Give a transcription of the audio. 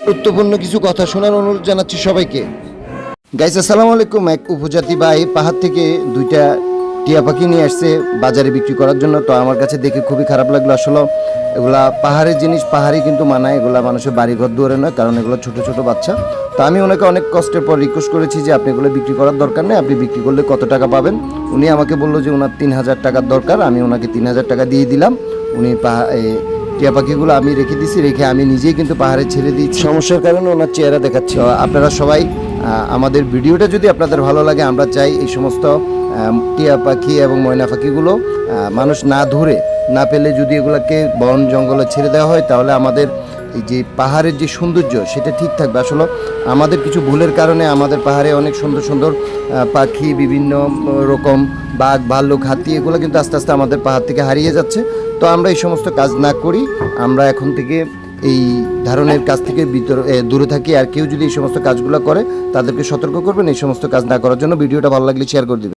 গুরুত্বপূর্ণ কিছু কথা শোনার অনুরোধ জানাচ্ছি সবাইকে। গাইস আসসালামু আলাইকুম। এক উপজাতি ভাই পাহাড় থেকে দুইটা টিয়া পাখি নিয়ে আসছে বাজারে বিক্রি করার জন্য। তো আমার কাছে দেখে খুবই খারাপ লাগলো। আসলে এগুলা পাহাড়ের জিনিস, পাহাড়ি কিন্তু মানায়, এগুলা মানুষের বাড়িঘর দুয়ারে নয়, কারণ এগুলো ছোট ছোট বাচ্চা। তো আমি ওনাকে অনেক কষ্টের পর রিকোয়েস্ট করেছি যে আপনি এগুলো বিক্রি করার দরকার নেই, আপনি বিক্রি করলে কত টাকা পাবেন। উনি আমাকে বললো যে ওনার 3000 টাকার দরকার। আমি ওনাকে 3000 টাকা দিয়ে দিলাম। উনি টিয়া পাখিগুলো আমি রেখে দিছি, রেখে আমি নিজেই কিন্তু পাহাড়ে ছেড়ে দিচ্ছি। সমস্যার কারণে ওনার চেহারা দেখাচ্ছি। আপনারা সবাই আমাদের ভিডিওটা যদি আপনাদের ভালো লাগে, আমরা চাই এই সমস্ত টিয়া পাখি এবং ময়না পাখিগুলো মানুষ না ধরে না পেলে যদি এগুলোকে বন জঙ্গলে ছেড়ে দেওয়া হয়, তাহলে আমাদের এই যে পাহাড়ের যে সৌন্দর্য সেটা ঠিক থাকবে। আসলে আমাদের কিছু ভুলের কারণে আমাদের পাহাড়ে অনেক সুন্দর সুন্দর পাখি, বিভিন্ন রকম বাঘ, ভাল্লুক, হাতি, এগুলো কিন্তু আস্তে আস্তে আমাদের পাহাড় থেকে হারিয়ে যাচ্ছে। তো আমরা এই সমস্ত কাজ না করি, আমরা এখন থেকে এই ধরনের কাজ থেকে দূরে থাকি। আর কেউ যদি এই সমস্ত কাজগুলো করে তাদেরকে সতর্ক করবেন এই সমস্ত কাজ না করার জন্য। ভিডিওটা ভালো লাগলে শেয়ার করে দিবেন।